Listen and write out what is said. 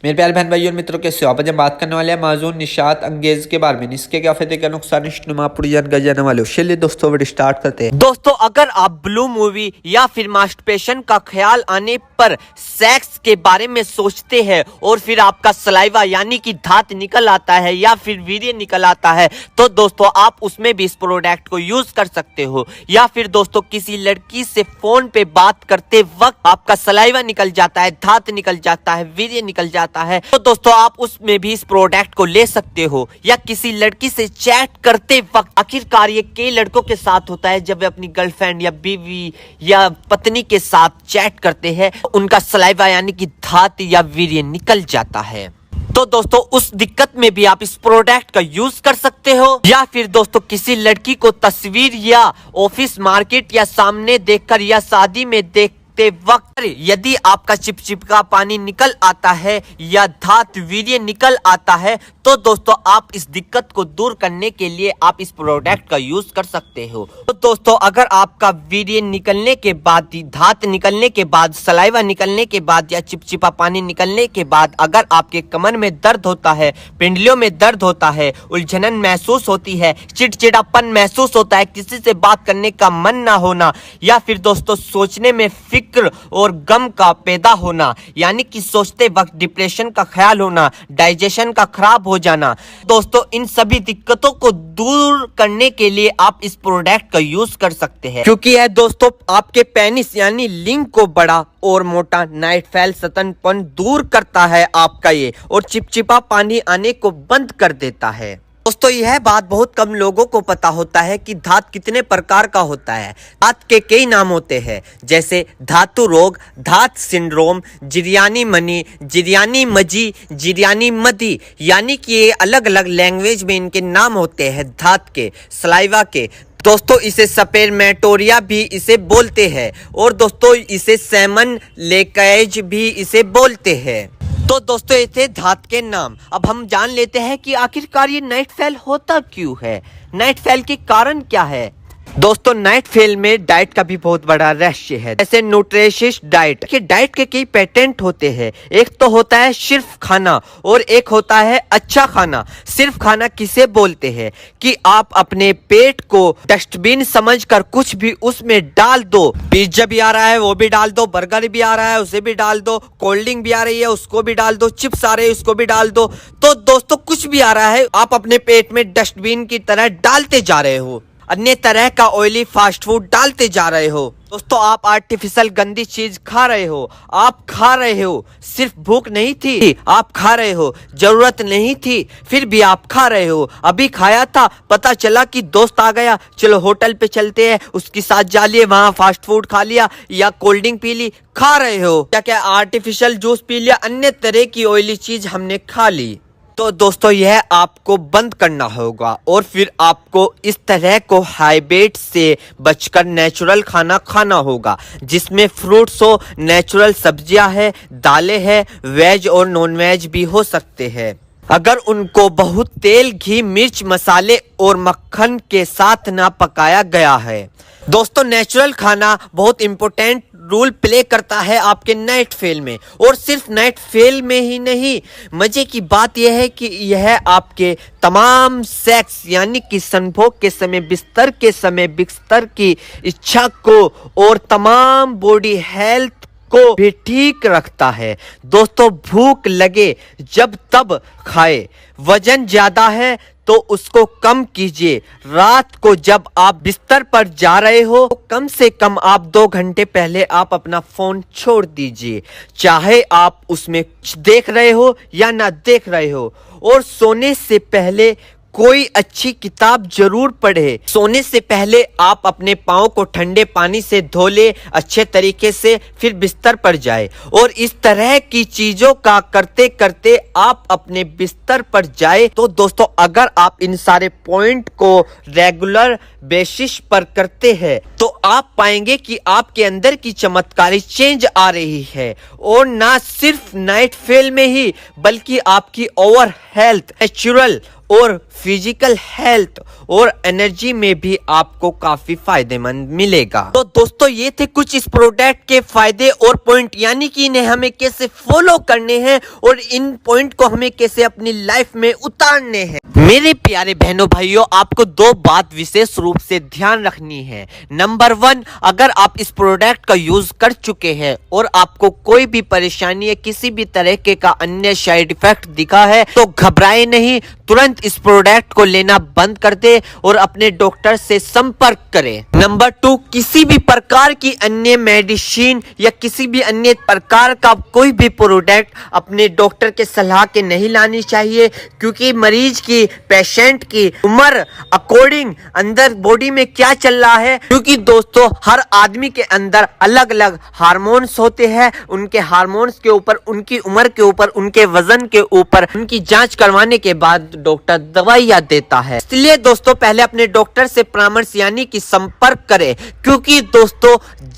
मेरे प्यारे बहन भाइयों और मित्रों, कैसे हो आप? आज हम बात करने वाले हैं माजून निशात अंगेज के बारे में। इसके क्या फायदे क्या नुकसान आप पूरी जानकारी जानने वाले हो। चलिए दोस्तों वीडियो स्टार्ट करते हैं। दोस्तों, अगर आप ब्लू मूवी या फिर मास्टरबेशन का ख्याल आने पर सेक्स के बारे में सोचते हैं और फिर आपका सलाइवा यानी कि धात निकल आता है या फिर वीर्य निकल आता है, तो दोस्तों आप उसमें भी इस प्रोडक्ट को यूज कर सकते हो। या फिर दोस्तों किसी लड़की से फोन पे बात करते वक्त आपका सलाइवा निकल जाता है, धात निकल जाता है, वीर्य निकल जाता है, तो दोस्तों आप उसमें भी इस प्रोडक्ट को ले सकते हो। या किसी लड़की से चैट करते वक्त, आखिरकार ये कई लड़कों के साथ होता है, जब वे अपनी गर्लफ्रेंड या बीवी या पत्नी के साथ चैट करते हैं, उनका सलाइवा यानी कि धात या वीर्य निकल जाता है। तो दोस्तों उस दिक्कत में भी आप इस प्रोडक्ट का यूज कर सकते हो। या फिर दोस्तों किसी लड़की को तस्वीर या ऑफिस, मार्केट या सामने देखकर या शादी में देखते वक्त यदि आपका चिपचिपका पानी निकल आता है या धात वीर्य निकल आता है, तो दोस्तों आप इस दिक्कत को दूर करने के लिए आप इस प्रोडक्ट का यूज कर सकते हो। तो दोस्तों अगर आपका वीर्य निकलने के बाद, धात निकलने के बाद, सलाइवा निकलने के बाद या चिपचिपा पानी निकलने के बाद अगर आपके कमर में दर्द होता है, पिंडलियों में दर्द होता है, उलझन महसूस होती है, चिड़चिड़ापन महसूस होता है, किसी से बात करने का मन ना होना, या फिर दोस्तों सोचने में फिक्र और गम का पैदा होना, यानी कि सोचते वक्त डिप्रेशन का ख्याल होना, डाइजेशन का खराब हो जाना, दोस्तों इन सभी दिक्कतों को दूर करने के लिए आप इस प्रोडक्ट का यूज कर सकते हैं। क्योंकि यह दोस्तों आपके पेनिस यानी लिंग को बड़ा और मोटा, नाइट फैल, सतनपन दूर करता है आपका ये, और चिपचिपा पानी आने को बंद कर देता है। दोस्तों यह बात बहुत कम लोगों को पता होता है कि धात कितने प्रकार का होता है। धात के कई नाम होते हैं, जैसे धातु रोग, धात सिंड्रोम, जिरयानी मनी, जिरयानी मजी, जिरयानी मदी, यानी कि ये अलग अलग लैंग्वेज में इनके नाम होते हैं धात के, सलाइवा के। दोस्तों इसे सपेरमेटोरिया भी इसे बोलते हैं, और दोस्तों इसे सेमन लेकेज भी इसे बोलते हैं। तो दोस्तों ये थे धात के नाम। अब हम जान लेते हैं कि आखिरकार ये नाइट फेल होता क्यों है, नाइट फेल के कारण क्या है। दोस्तों नाइट फेल में डाइट का भी बहुत बड़ा रहस्य है। जैसे न्यूट्रिशियस डाइट के कई पेटेंट होते हैं। एक तो होता है सिर्फ खाना और एक होता है अच्छा खाना। सिर्फ खाना किसे बोलते हैं कि आप अपने पेट को डस्टबिन समझकर कुछ भी उसमें डाल दो। पिज्जा भी आ रहा है वो भी डाल दो, बर्गर भी आ रहा है उसे भी डाल दो, कोल्ड ड्रिंक भी आ रही है उसको भी डाल दो, चिप्स आ रहे हैं उसको भी डाल दो। तो दोस्तों कुछ भी आ रहा है आप अपने पेट में डस्टबिन की तरह डालते जा रहे हो। अन्य तरह का ऑयली फास्ट फूड डालते जा रहे हो। दोस्तों आप आर्टिफिशियल गंदी चीज खा रहे हो। आप खा रहे हो, सिर्फ भूख नहीं थी आप खा रहे हो, जरूरत नहीं थी फिर भी आप खा रहे हो। अभी खाया था, पता चला कि दोस्त आ गया, चलो होटल पे चलते हैं, उसके साथ जा लिए, वहां फास्ट फूड खा लिया या कोल्ड ड्रिंक पी ली, खा रहे हो। क्या क्या आर्टिफिशियल जूस पी लिया, अन्य तरह की ऑयली चीज हमने खा ली। तो दोस्तों यह आपको बंद करना होगा और फिर आपको इस तरह को हाइब्रिड से बचकर नेचुरल खाना खाना होगा, जिसमें फ्रूट्स हो, नेचुरल सब्जियां है, दालें हैं, वेज और नॉन वेज भी हो सकते हैं। अगर उनको बहुत तेल, घी, मिर्च, मसाले और मक्खन के साथ ना पकाया गया है। दोस्तों नेचुरल खाना बहुत इंपॉर्टेंट रोल प्ले करता है आपके नाइट फेल में, और सिर्फ नाइट फेल में ही नहीं, मजे की बात यह है कि यह आपके तमाम सेक्स यानी कि संभोग के समय, बिस्तर के समय, बिस्तर की इच्छा को और तमाम बॉडी हेल्थ को भी ठीक रखता है। दोस्तों भूख लगे जब तब खाए, वजन ज्यादा है तो उसको कम कीजिए। रात को जब आप बिस्तर पर जा रहे हो तो कम से कम आप 2 घंटे पहले आप अपना फोन छोड़ दीजिए, चाहे आप उसमें कुछ देख रहे हो या ना देख रहे हो। और सोने से पहले कोई अच्छी किताब जरूर पढ़े। सोने से पहले आप अपने पाँव को ठंडे पानी से धो ले अच्छे तरीके से, फिर बिस्तर पर जाए। और इस तरह की चीजों का करते करते आप अपने बिस्तर पर जाए, तो दोस्तों अगर आप इन सारे पॉइंट को रेगुलर बेसिस पर करते हैं तो आप पाएंगे कि आपके अंदर की चमत्कारी चेंज आ रही है। और ना सिर्फ नाइट फेल में ही, बल्कि आपकी ओवर हेल्थ, नेचुरल और फिजिकल हेल्थ और एनर्जी में भी आपको काफी फायदेमंद मिलेगा। तो दोस्तों ये थे कुछ इस प्रोडक्ट के फायदे और पॉइंट, यानी कि इन्हें हमें कैसे फॉलो करने हैं और इन पॉइंट को हमें कैसे अपनी लाइफ में उतारने हैं। मेरे प्यारे बहनों भाइयों, आपको दो बात विशेष रूप से ध्यान रखनी है। नंबर 1, अगर आप इस प्रोडक्ट का यूज कर चुके हैं और आपको कोई भी परेशानी या किसी भी तरह का अन्य साइड इफेक्ट दिखा है तो घबराए नहीं, तुरंत इस प्रोडक्ट को लेना बंद कर दे और अपने डॉक्टर से संपर्क करें। नंबर 2, किसी भी प्रकार की अन्य मेडिसिन या किसी भी अन्य प्रकार का कोई भी प्रोडक्ट अपने डॉक्टर के सलाह के नहीं लानी चाहिए, क्योंकि मरीज की, पेशेंट की उम्र अकॉर्डिंग अंदर बॉडी में क्या चल रहा है, क्योंकि दोस्तों हर आदमी के अंदर अलग अलग हार्मोन्स होते हैं। उनके हार्मोन्स के ऊपर, उनकी उम्र के ऊपर, उनके वजन के ऊपर, उनकी जांच करवाने के बाद डॉक्टर दवाइयां देता है। इसलिए दोस्तों पहले अपने डॉक्टर से परामर्श यानी कि संपर्क करें, क्योंकि दोस्तों